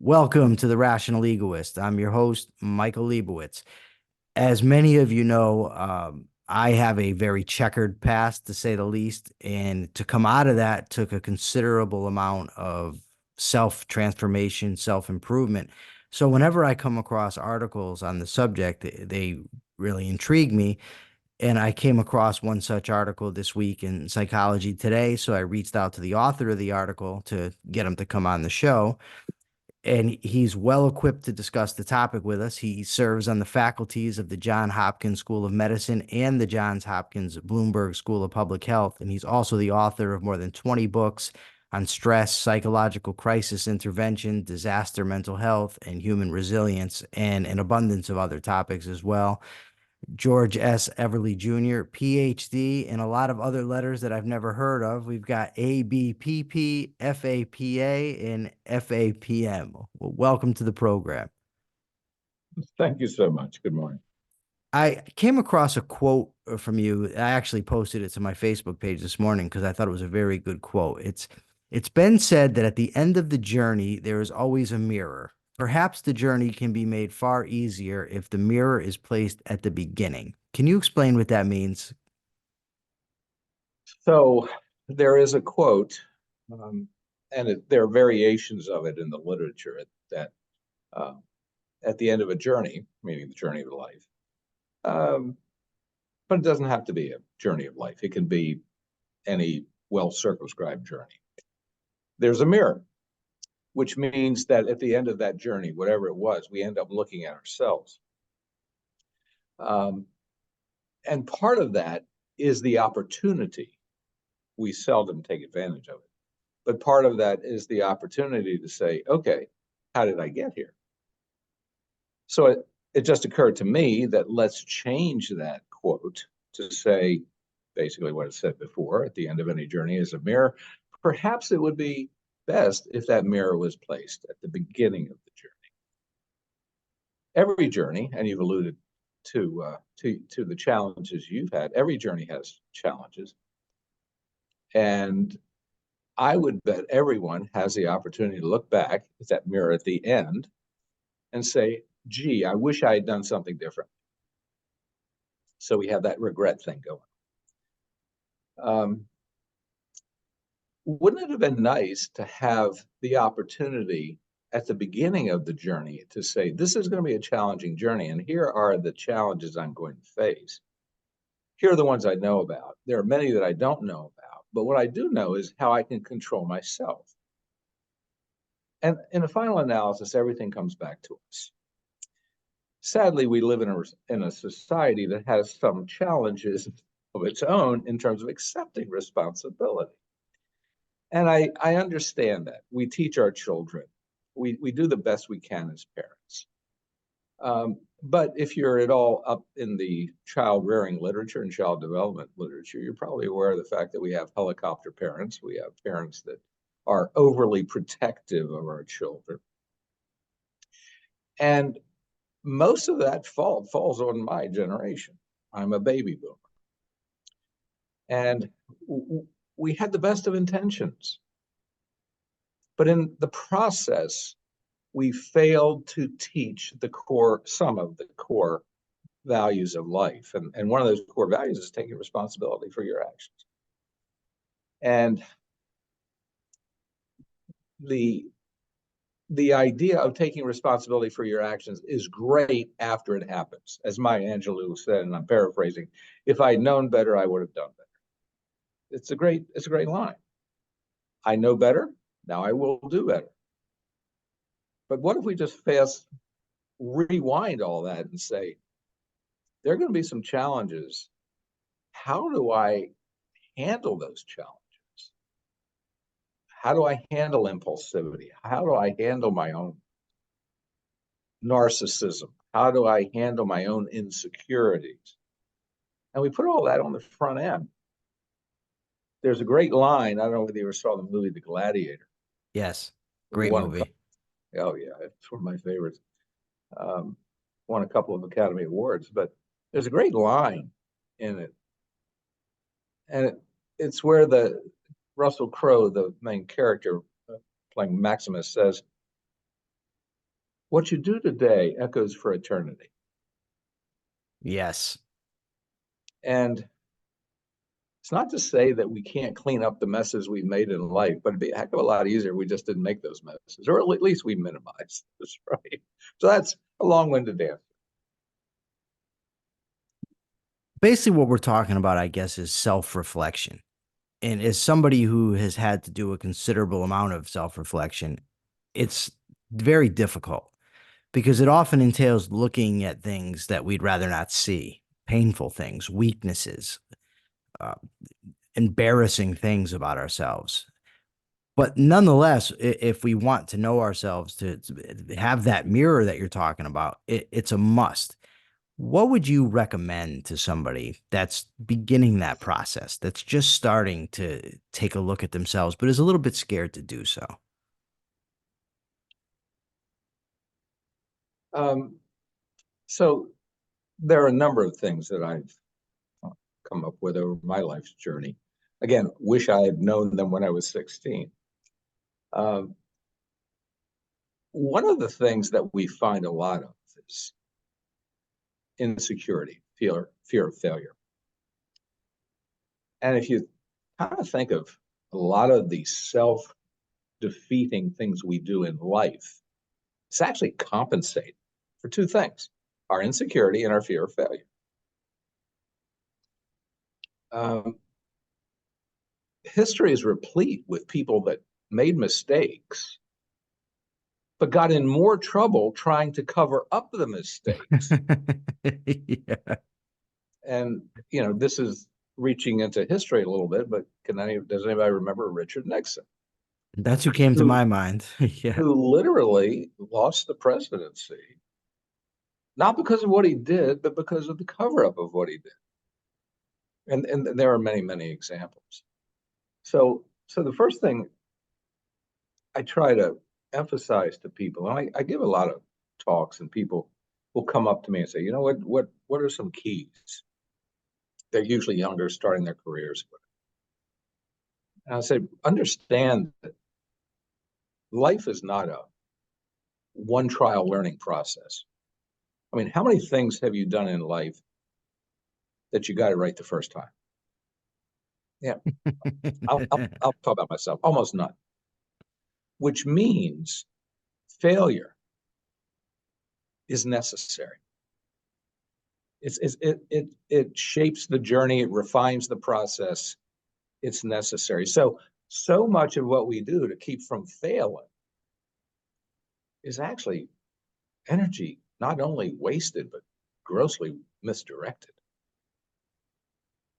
Welcome to the Rational Egoist. I'm your host, Michael Liebowitz. As many of you know, I have a very checkered past, to say the least, and to come out of that took a considerable amount of self-transformation, self-improvement. So whenever I come across articles on the subject, they really intrigue me. And I came across one such article this week in Psychology Today. So I reached out to the author of the article to get him to come on the show, and he's well equipped to discuss the topic with us. He serves on the faculties of the Johns Hopkins School of Medicine and the Johns Hopkins Bloomberg School of Public Health, and he's also the author of more than 20 books on stress, psychological crisis intervention, disaster mental health, and human resilience, and an abundance of other topics as well. George S. Everly Jr., PhD, and a lot of other letters that I've never heard of. We've got ABPP, FAPA, and FAPM. Well, welcome to the program. Thank you so much. Good morning. I came across a quote from you. I actually posted it to my Facebook page this morning because I thought it was a very good quote. It's been said that at the end of the journey, there is always a mirror. Perhaps the journey can be made far easier if the mirror is placed at the beginning. Can you explain what that means? So there is a quote, there are variations of it in the literature that uh, at the end of a journey, meaning the journey of life, um, but it doesn't have to be a journey of life. It can be any well-circumscribed journey. There's a mirror, which means that at the end of that journey, whatever it was, we end up looking at ourselves. And part of that is the opportunity. We seldom take advantage of it. But part of that is the opportunity to say, okay, how did I get here? So it just occurred to me that let's change that quote to say basically what it said before: at the end of any journey is a mirror. Perhaps it would be best if that mirror was placed at the beginning of the journey. Every journey, and you've alluded to the challenges you've had, every journey has challenges. And I would bet everyone has the opportunity to look back at that mirror at the end and say, gee, I wish I had done something different. So we have that regret thing going. Wouldn't it have been nice to have the opportunity at the beginning of the journey to say, this is going to be a challenging journey, and here are the challenges I'm going to face. Here are the ones I know about. There are many that I don't know about, but what I do know is how I can control myself. And in the final analysis, everything comes back to us. Sadly, we live in a society that has some challenges of its own in terms of accepting responsibility. And I understand that. We teach our children. We do the best we can as parents. But if you're at all up in the child rearing literature and child development literature, you're probably aware of the fact that we have helicopter parents. We have parents that are overly protective of our children. And most of that fault falls on my generation. I'm a baby boomer. And we had the best of intentions. But in the process, we failed to teach some of the core values of life. And one of those core values is taking responsibility for your actions. And the idea of taking responsibility for your actions is great after it happens. As Maya Angelou said, and I'm paraphrasing, if I'd known better, I would have done better. It's a great line. I know better, now I will do better. But what if we just rewind all that and say, there are going to be some challenges. How do I handle those challenges? How do I handle impulsivity? How do I handle my own narcissism? How do I handle my own insecurities? And we put all that on the front end. There's a great line. I don't know whether you ever saw the movie The Gladiator. Yes, great movie. Oh, yeah, it's one of my favorites. Won a couple of Academy Awards, but there's a great line in it. And it's where Russell Crowe, the main character playing Maximus, says, What you do today echoes for eternity. Yes. And it's not to say that we can't clean up the messes we've made in life, but it'd be a heck of a lot easier if we just didn't make those messes, or at least we minimize this, right? So that's a long-winded answer. Basically, what we're talking about, I guess, is self-reflection. And as somebody who has had to do a considerable amount of self-reflection, it's very difficult because it often entails looking at things that we'd rather not see, painful things, weaknesses, uh, embarrassing things about ourselves. But nonetheless, if we want to know ourselves, to have that mirror that you're talking about, it's a must. What would you recommend to somebody that's beginning that process, that's just starting to take a look at themselves, but is a little bit scared to do so? Um, so there are a number of things that I've come up with over my life's journey. Again, wish I had known them when I was 16. Um, One of the things that we find a lot of is insecurity, fear of failure. And if you kind of think of a lot of the self-defeating things we do in life, it's actually compensating for two things: our insecurity and our fear of failure. Um, History is replete with people that made mistakes, but got in more trouble trying to cover up the mistakes. Yeah. And, this is reaching into history a little bit, but does anybody remember Richard Nixon, That's who came to who, my mind. Yeah. who literally lost the presidency, not because of what he did, but because of the cover up of what he did. And there are many, many examples. So the first thing I try to emphasize to people, and I give a lot of talks, and people will come up to me and say, what are some keys? They're usually younger, starting their careers. And I say, understand that life is not a one trial learning process. I mean, how many things have you done in life that you got it right the first time? Yeah, I'll talk about myself. Almost none, which means failure is necessary. It shapes the journey, it refines the process. It's necessary. So much of what we do to keep from failing is actually energy not only wasted, but grossly misdirected.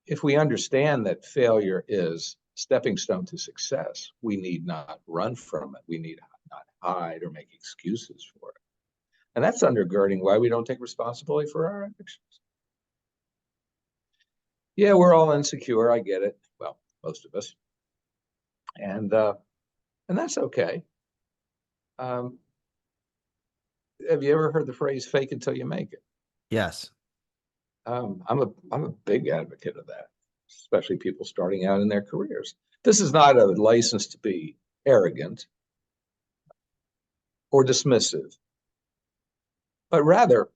If we understand that failure is stepping stone to success, we need not run from it. We need not hide or make excuses for it. And that's undergirding why we don't take responsibility for our actions. Yeah, we're all insecure. I get it. Well, most of us. And that's okay. Um, have you ever heard the phrase "fake until you make it"? Yes. I'm a big advocate of that, especially people starting out in their careers. This is not a license to be arrogant or dismissive, but rather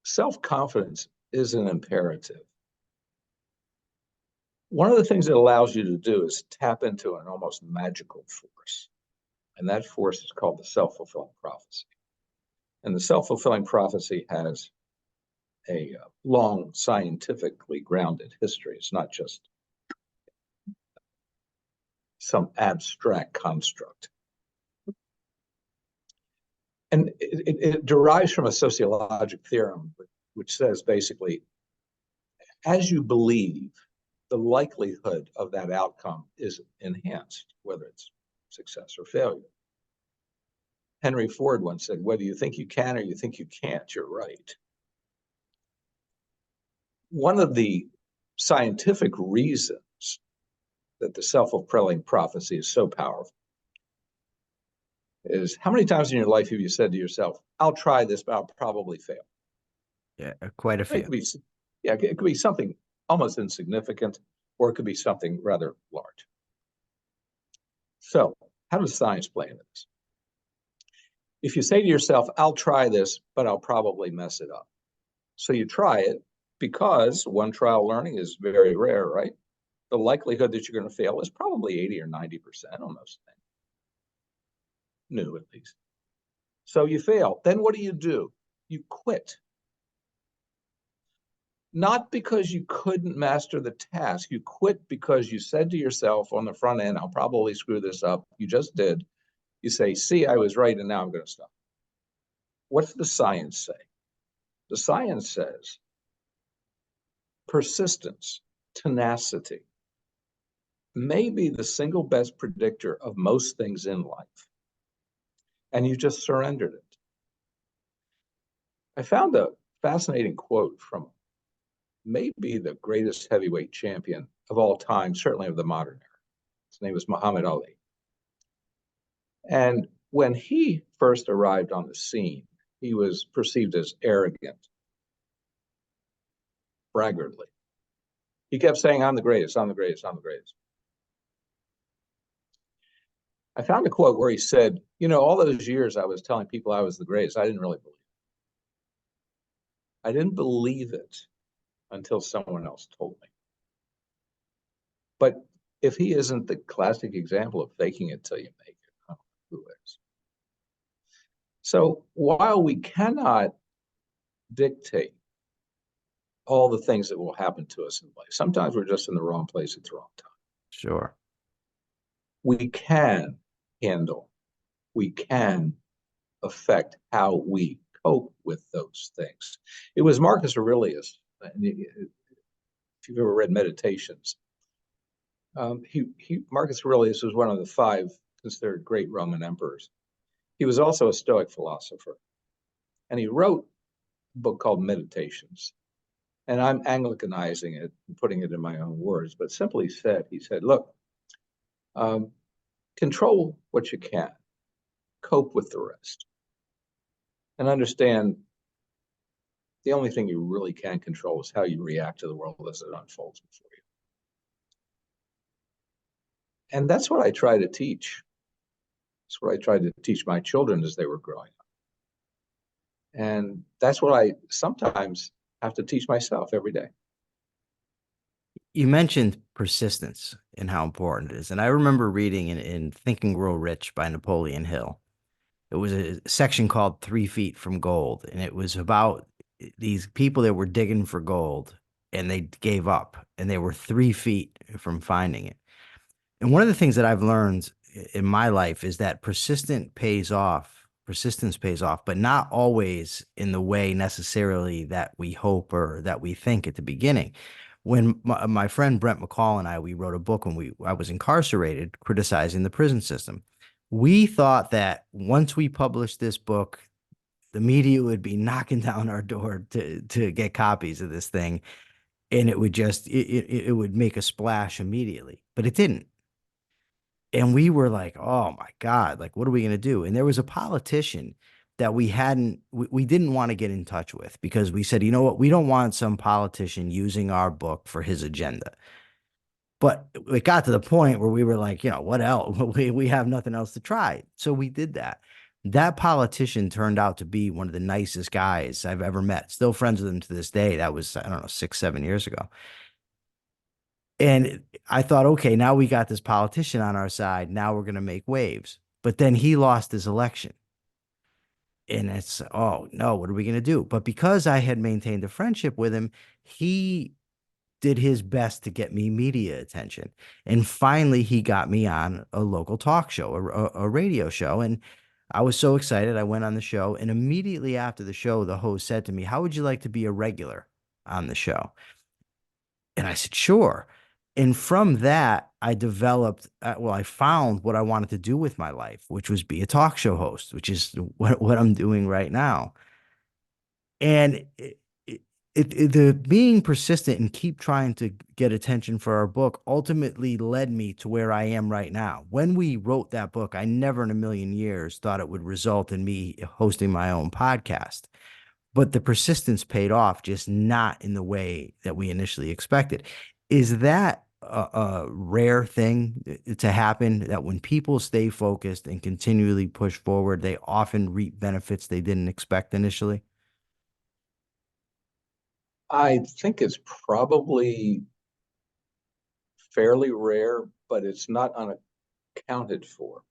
self-confidence is an imperative. One of the things it allows you to do is tap into an almost magical force, and that force is called the self-fulfilling prophecy. And the self-fulfilling prophecy has a long scientifically grounded history. It's not just some abstract construct. And it derives from a sociologic theorem, which says basically, as you believe, the likelihood of that outcome is enhanced, whether it's success or failure. Henry Ford once said, whether you think you can or you think you can't, you're right. One of the scientific reasons that the self-fulfilling prophecy is so powerful is, how many times in your life have you said to yourself, I'll try this, but I'll probably fail? Yeah. Quite a It few. could be, yeah, it could be something almost insignificant, or it could be something rather large. So how does science play into this? If you say to yourself, I'll try this, but I'll probably mess it up. So you try it because one trial learning is very rare, right? The likelihood that you're going to fail is probably 80 or 90% on those things. New, at least. So you fail. Then what do? You quit. Not because you couldn't master the task. You quit because you said to yourself on the front end, I'll probably screw this up. You just did. You say, see, I was right, and now I'm going to stop. What's the science say? The science says persistence, tenacity, may be the single best predictor of most things in life. And you just surrendered it. I found a fascinating quote from maybe the greatest heavyweight champion of all time, certainly of the modern era. His name was Muhammad Ali. And when he first arrived on the scene, he was perceived as arrogant, braggartly. He kept saying, I'm the greatest, I'm the greatest, I'm the greatest. I found a quote where he said, all those years I was telling people I was the greatest, I didn't really believe it. I didn't believe it until someone else told me. But if he isn't the classic example of faking it till you make it, who is? So while we cannot dictate all the things that will happen to us in life, sometimes we're just in the wrong place at the wrong time. Sure. We can handle, we can affect how we cope with those things. It was Marcus Aurelius, if you've ever read Meditations, Marcus Aurelius was one of the 5 considered great Roman emperors. He was also a Stoic philosopher, and he wrote a book called Meditations. And I'm Anglicanizing it and putting it in my own words, but simply said, he said, look, control what you can, cope with the rest, and understand the only thing you really can control is how you react to the world as it unfolds before you. And that's what I try to teach. That's what I tried to teach my children as they were growing up. And that's what I sometimes have to teach myself every day. You mentioned persistence and how important it is. And I remember reading in Think and Grow Rich by Napoleon Hill. It was a section called 3 Feet from Gold. And it was about these people that were digging for gold and they gave up and they were 3 feet from finding it. And one of the things that I've learned in my life is that persistence pays off, but not always in the way necessarily that we hope or that we think at the beginning. When my friend Brent McCall and we wrote a book when I was incarcerated criticizing the prison system. We thought that once we published this book, the media would be knocking down our door to get copies of this thing, and it would just it would make a splash immediately, but it didn't. And we were like, oh my God, like, what are we going to do? And there was a politician that we didn't want to get in touch with because we said, you know what? We don't want some politician using our book for his agenda. But it got to the point where we were like, what else? We have nothing else to try. So we did that. That politician turned out to be one of the nicest guys I've ever met. Still friends with him to this day. That was, I don't know, 6, 7 years ago. And I thought, okay, now we got this politician on our side. Now we're going to make waves. But then he lost his election. And it's, oh no, what are we going to do? But because I had maintained a friendship with him, he did his best to get me media attention. And finally, he got me on a local talk show, a radio show. And I was so excited. I went on the show. And immediately after the show, the host said to me, how would you like to be a regular on the show? And I said, sure. And from that, I developed, I found what I wanted to do with my life, which was be a talk show host, which is what I'm doing right now. And the being persistent and keep trying to get attention for our book ultimately led me to where I am right now. When we wrote that book, I never in a million years thought it would result in me hosting my own podcast. But the persistence paid off, just not in the way that we initially expected. Is that a rare thing to happen, that when people stay focused and continually push forward, they often reap benefits they didn't expect initially? I think it's probably fairly rare, but it's not unaccounted for.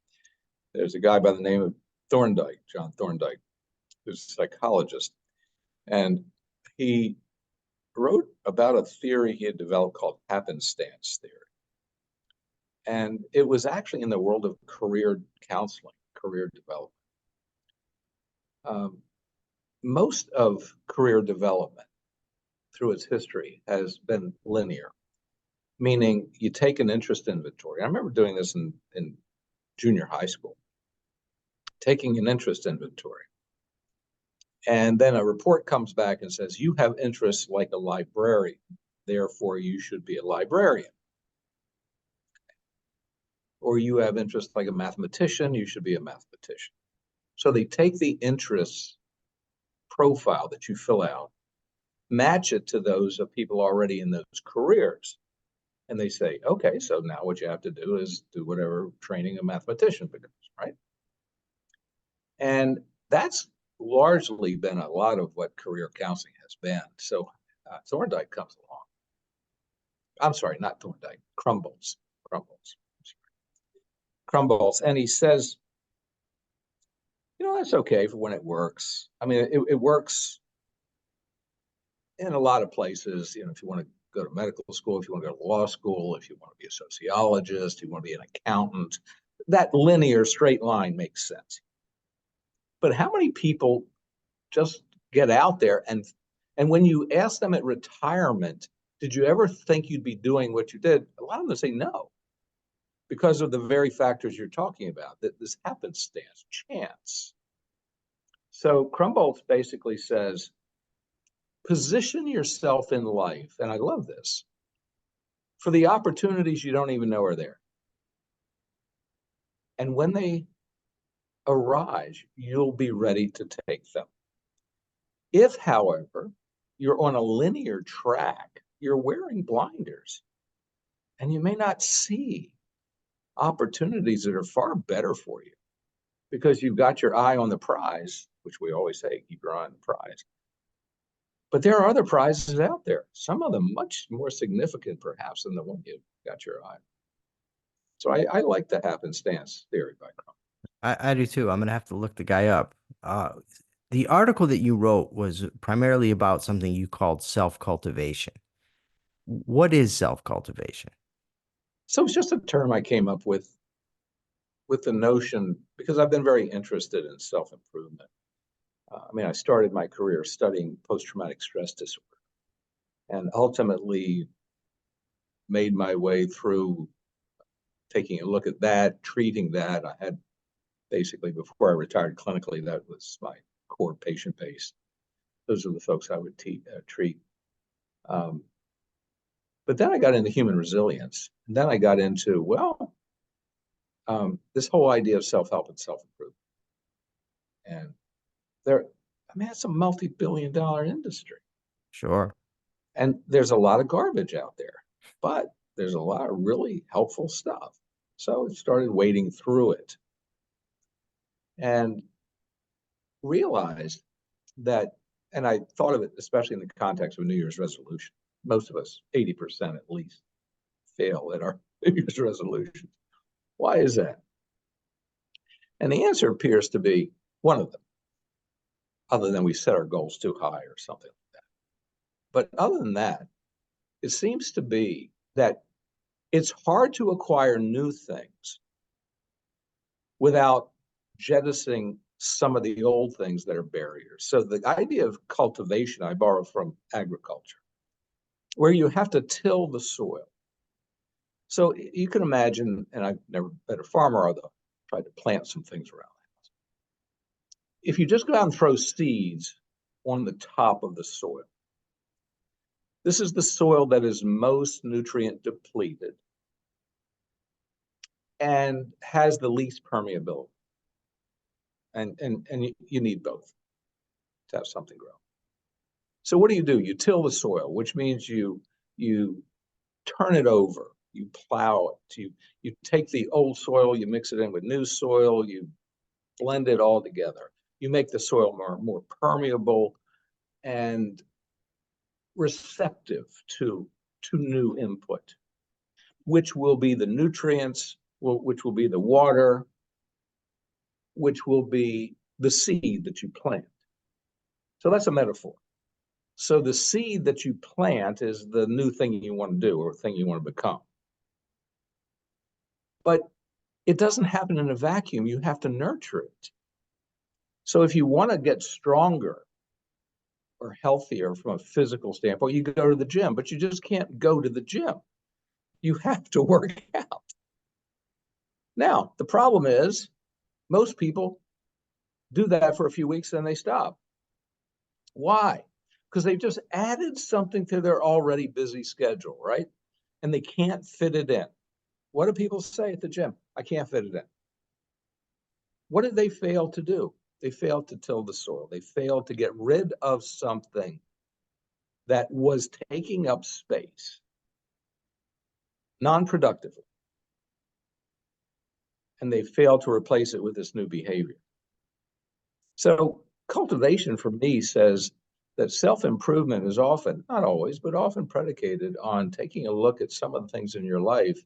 There's a guy by the name of Thorndike, John Thorndike, who's a psychologist, and he wrote about a theory he had developed called happenstance theory. And it was actually in the world of career counseling, career development. Most of career development through its history has been linear, meaning you take an interest inventory. I remember doing this in junior high school, taking an interest inventory. And then a report comes back and says, you have interests like a librarian, therefore you should be a librarian. Or you have interests like a mathematician, you should be a mathematician. So they take the interests profile that you fill out, match it to those of people already in those careers. And they say, okay, so now what you have to do is do whatever training a mathematician becomes, right? And that's largely been a lot of what career counseling has been. So Thorndike comes along. I'm sorry, not Thorndike, Crumbles. And he says, that's okay for when it works. I mean, it works in a lot of places. If you want to go to medical school, if you want to go to law school, if you want to be a sociologist, you want to be an accountant, that linear straight line makes sense. But how many people just get out there and when you ask them at retirement, did you ever think you'd be doing what you did? A lot of them say no, because of the very factors you're talking about, that this happenstance, chance. So Crumboltz basically says, position yourself in life, and I love this, for the opportunities you don't even know are there. And when they arise, you'll be ready to take them. If, however, you're on a linear track, you're wearing blinders, and you may not see opportunities that are far better for you because you've got your eye on the prize, which we always say, keep your eye on the prize. But there are other prizes out there, some of them much more significant, perhaps, than the one you got your eye on. So I like the happenstance theory by Crumb. I do too. I'm gonna have to look the guy up. The article that you wrote was primarily about something you called self-cultivation. What is self-cultivation? So it's just a term I came up with the notion, because I've been very interested in self-improvement. I started my career studying post-traumatic stress disorder and ultimately made my way through taking a look at that, treating that. I had basically, before I retired clinically, that was my core patient base. Those are the folks I would treat. But then I got into human resilience. And then I got into, this whole idea of self-help and self-improvement. And it's a multi-billion-dollar industry. Sure. And there's a lot of garbage out there, but there's a lot of really helpful stuff. So I started wading through it and realized that, and I thought of it especially in the context of a New Year's resolution. Most of us, 80% at least, fail at our New Year's resolutions. Why is that? And the answer appears to be one of them, other than we set our goals too high or something like that. But other than that, it seems to be that it's hard to acquire new things without jettisoning some of the old things that are barriers. So the idea of cultivation, I borrow from agriculture, where you have to till the soil. So you can imagine, and I've never been a farmer, although I tried to plant some things around the house. If you just go out and throw seeds on the top of the soil, this is the soil that is most nutrient depleted and has the least permeability. And you need both to have something grow. So what do? You till the soil, which means you turn it over. You plow it. You take the old soil, you mix it in with new soil, you blend it all together. You make the soil more permeable and receptive to new input, which will be the nutrients, which will be the water, which will be the seed that you plant. So that's a metaphor. So the seed that you plant is the new thing you want to do or thing you want to become. But it doesn't happen in a vacuum. You have to nurture it. So if you want to get stronger or healthier from a physical standpoint, you go to the gym, but you just can't go to the gym. You have to work out. Now, the problem is most people do that for a few weeks, then they stop. Why? Because they've just added something to their already busy schedule, right? And they can't fit it in. What do people say at the gym? I can't fit it in. What did they fail to do? They failed to till the soil. They failed to get rid of something that was taking up space non-productively. And they failed to replace it with this new behavior. So cultivation for me says that self-improvement is often, not always, but often predicated on taking a look at some of the things in your life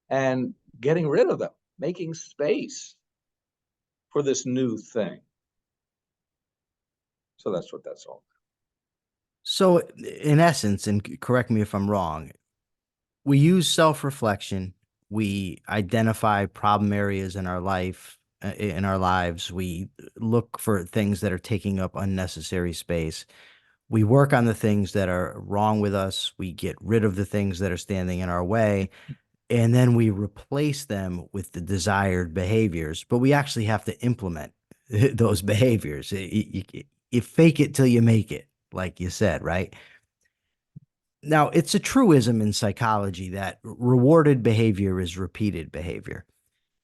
and getting rid of them, making space for this new thing. So that's what that's all about. So, in essence, and correct me if I'm wrong, we use self-reflection. We identify problem areas in our life, in our lives. We look for things that are taking up unnecessary space. We work on the things that are wrong with us. We get rid of the things that are standing in our way, and then we replace them with the desired behaviors. But we actually have to implement those behaviors. You fake it till you make it, like you said, right? Now, it's a truism in psychology that rewarded behavior is repeated behavior.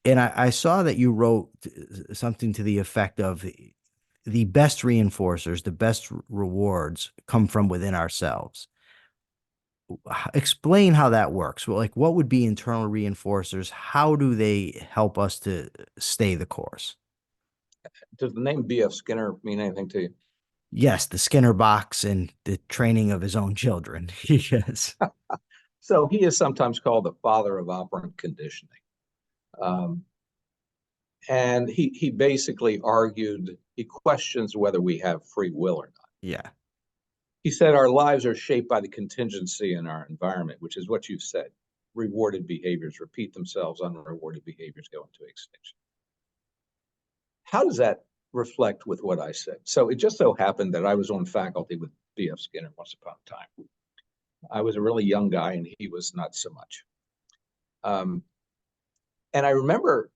And I saw that you wrote something to the effect of the best reinforcers, the best rewards come from within ourselves. Explain how that works. Well, like, what would be internal reinforcers? How do they help us to stay the course? Does the name B.F. Skinner mean anything to you? Yes, the Skinner box and the training of his own children. Yes. So he is sometimes called the father of operant conditioning. Um, and he basically argued, he questions whether we have free will or not. Yeah. He said our lives are shaped by the contingency in our environment, which is what you said. Rewarded behaviors repeat themselves, unrewarded behaviors go into extinction. How does that reflect with what I said? So it just so happened that I was on faculty with B.F. Skinner once upon a time. I was a really young guy and he was not so much. And I remember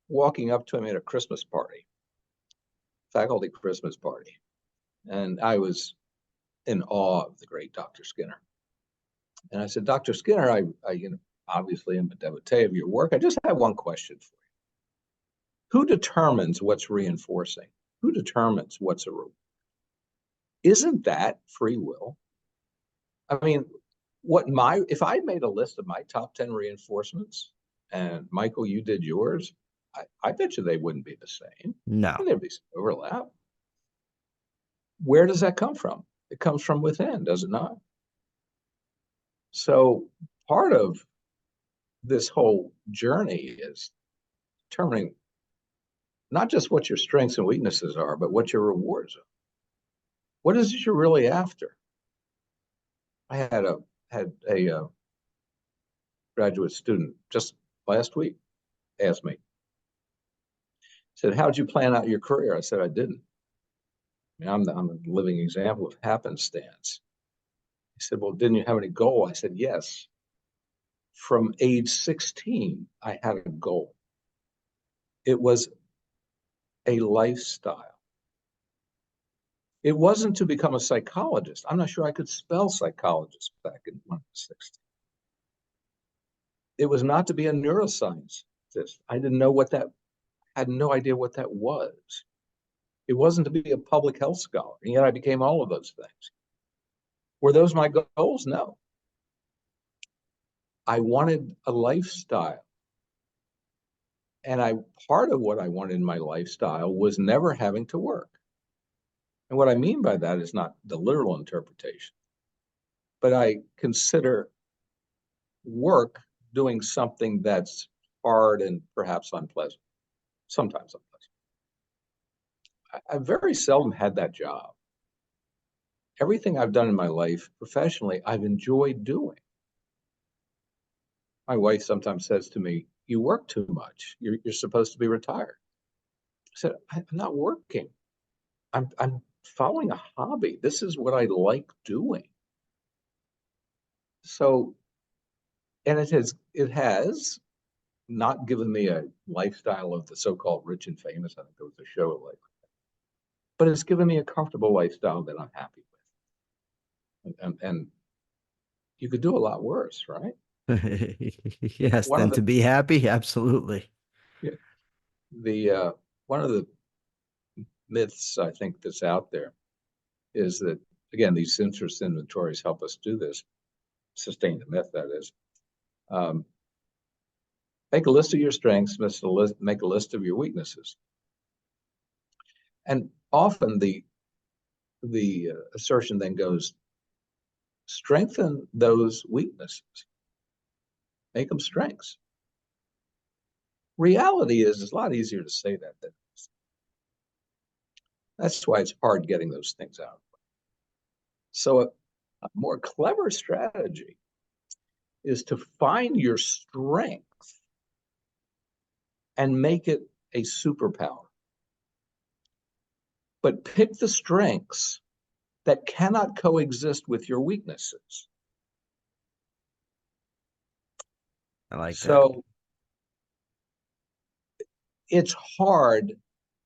walking up to him at a Christmas party, faculty Christmas party, and I was in awe of the great Dr. Skinner. And I said, Dr. Skinner, I obviously am a devotee of your work. I just have one question for you. Who determines what's reinforcing? Who determines what's a reward? Isn't that free will? I mean, if I made a list of my top 10 reinforcements and Michael, you did yours, I bet you they wouldn't be the same. No. And there'd be some overlap. Where does that come from? It comes from within, does it not? So part of this whole journey is determining not just what your strengths and weaknesses are, but what your rewards are. What is it you're really after? I had a graduate student just last week asked me, said, how'd you plan out your career? I said, I didn't. I mean, I'm a living example of happenstance. He said, well, didn't you have any goal? I said, yes. From age 16, I had a goal. It was a lifestyle. It wasn't to become a psychologist. I'm not sure I could spell psychologist back in 16. It was not to be a neuroscientist. I didn't know what that, I had no idea what that was. It wasn't to be a public health scholar. And yet I became all of those things. Were those my goals? No. I wanted a lifestyle. And part of what I wanted in my lifestyle was never having to work. And what I mean by that is not the literal interpretation, but I consider work doing something that's hard and perhaps unpleasant, sometimes unpleasant. I very seldom had that job. Everything I've done in my life professionally, I've enjoyed doing. My wife sometimes says to me, "You work too much. You're supposed to be retired." I said, "I'm not working. I'm following a hobby. This is what I like doing." So, and it has not given me a lifestyle of the so-called rich and famous. I think there was a show like, but it's given me a comfortable lifestyle that I'm happy with. And you could do a lot worse, right? Yes, One of then the to be happy, absolutely. yeah, the one of the myths I think that's out there is that, again, these interest inventories help us do this, sustain the myth, that is. Um, make a list of your strengths, make a list of your weaknesses. And often the assertion then goes, strengthen those weaknesses, make them strengths. Reality is it's a lot easier to say that than that's why it's hard getting those things out. So a more clever strategy is to find your strength and make it a superpower. But pick the strengths that cannot coexist with your weaknesses. I like that. So it's hard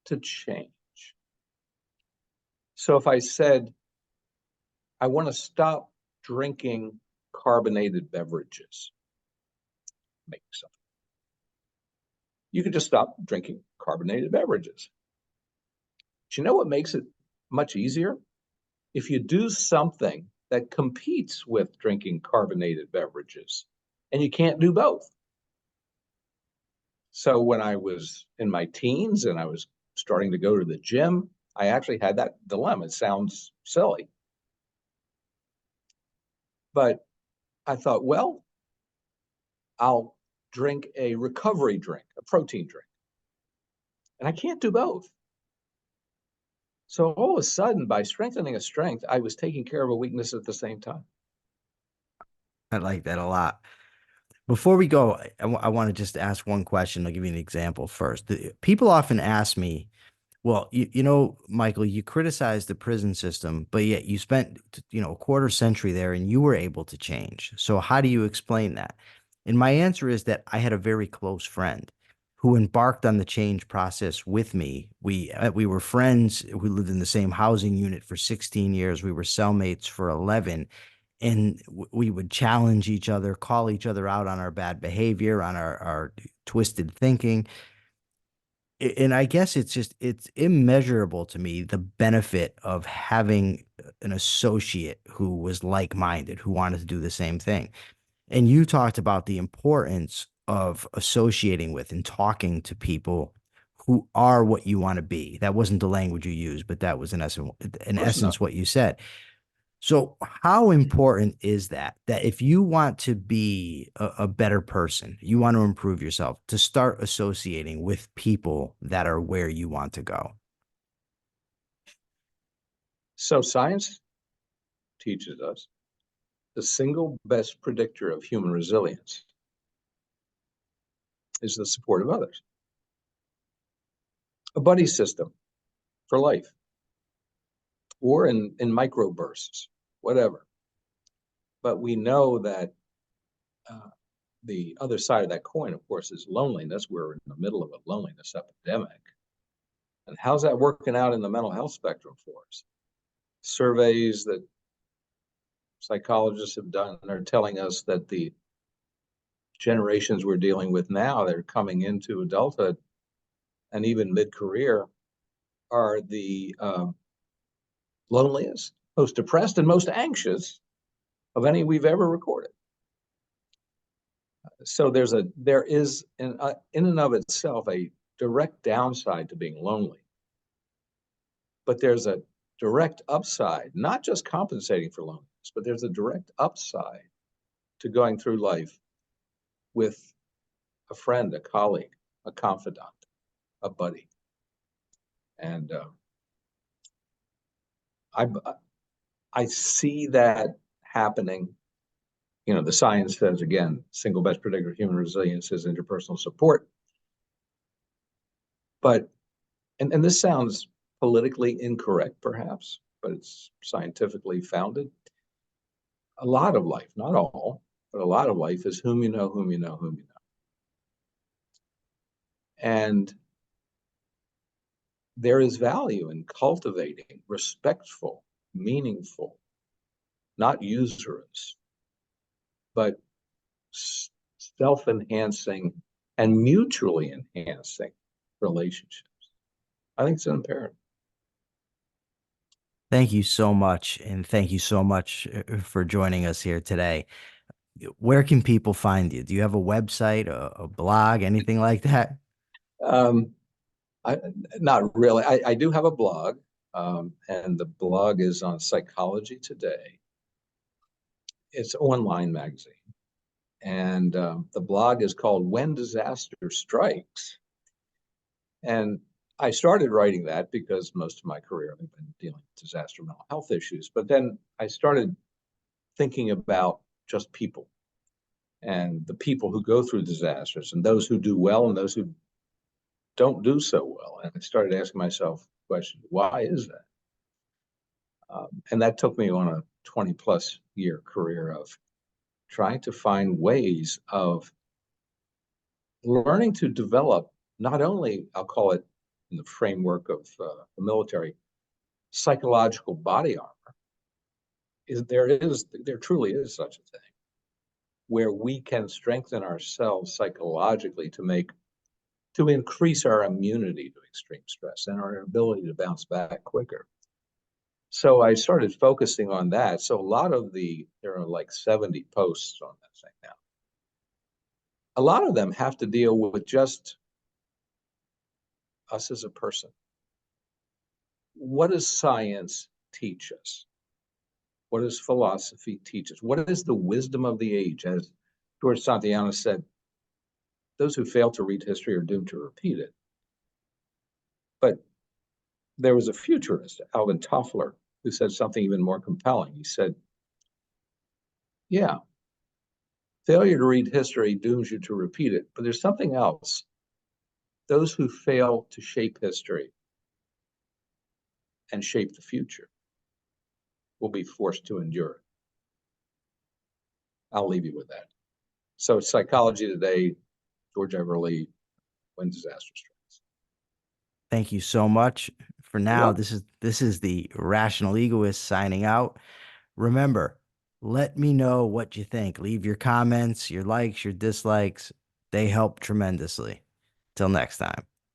to change. So if I said, I want to stop drinking carbonated beverages, make something. You can just stop drinking carbonated beverages. But you know what makes it much easier? If you do something that competes with drinking carbonated beverages, and you can't do both. So when I was in my teens and I was starting to go to the gym, I actually had that dilemma. It sounds silly, but I thought, well, I'll drink a recovery drink, a protein drink, and I can't do both. So all of a sudden, by strengthening a strength, I was taking care of a weakness at the same time. I like that a lot. Before we go, I want to just ask one question. I'll give you an example first. People often ask me, well, Michael, you criticized the prison system, but yet you spent, a quarter century there and you were able to change. So how do you explain that? And my answer is that I had a very close friend who embarked on the change process with me. We were friends. We lived in the same housing unit for 16 years. We were cellmates for 11, and we would challenge each other, call each other out on our bad behavior, on our twisted thinking. And I guess it's immeasurable to me, the benefit of having an associate who was like-minded, who wanted to do the same thing. And you talked about the importance of associating with and talking to people who are what you want to be. That wasn't the language you used, but that was in Close enough. essence what you said. So how important is that if you want to be a better person, you want to improve yourself, to start associating with people that are where you want to go? So science teaches us the single best predictor of human resilience is the support of others. A buddy system for life, or in microbursts, whatever. But we know that uh, the other side of that coin, of course, is loneliness. We're in the middle of a loneliness epidemic. And how's that working out in the mental health spectrum for us? Surveys that psychologists have done are telling us that the generations we're dealing with now that are coming into adulthood and even mid-career are the loneliest, most depressed, and most anxious of any we've ever recorded. So there is in and of itself a direct downside to being lonely, but there's a direct upside, not just compensating for loneliness, but there's a direct upside to going through life with a friend, a colleague, a confidant, a buddy. And I I see that happening. You know, the science says again, single best predictor of human resilience is interpersonal support. But and this sounds politically incorrect, perhaps, but it's scientifically founded. A lot of life, not all, but a lot of life is whom you know, whom you know, whom you know. And there is value in cultivating respectful, meaningful, not usurious, but self-enhancing and mutually enhancing relationships. I think it's an imperative. Thank you so much. And thank you so much for joining us here today. Where can people find you? Do you have a website, a blog, anything like that? Um, I, not really. I do have a blog, and the blog is on Psychology Today. It's an online magazine, and the blog is called When Disaster Strikes. And I started writing that because most of my career I've been dealing with disaster mental health issues. But then I started thinking about just people and the people who go through disasters and those who do well and those who don't do so well. And I started asking myself the question, why is that? And that took me on a 20 plus year career of trying to find ways of learning to develop not only, I'll call it in the framework of the military, psychological body armor. There truly is such a thing where we can strengthen ourselves psychologically to increase our immunity to extreme stress and our ability to bounce back quicker. So I started focusing on that. So a lot of there are like 70 posts on that thing now. A lot of them have to deal with just us as a person. What does science teach us? What does philosophy teach us? What is the wisdom of the age? As George Santayana said, those who fail to read history are doomed to repeat it. But there was a futurist, Alvin Toffler, who said something even more compelling. He said, yeah, failure to read history dooms you to repeat it, but there's something else. Those who fail to shape history and shape the future will be forced to endure it. I'll leave you with that. So Psychology Today, George Everly, When Disaster Strikes. Thank you so much. For You're now, welcome. this is the Rational Egoist signing out. Remember, let me know what you think. Leave your comments, your likes, your dislikes. They help tremendously. Till next time.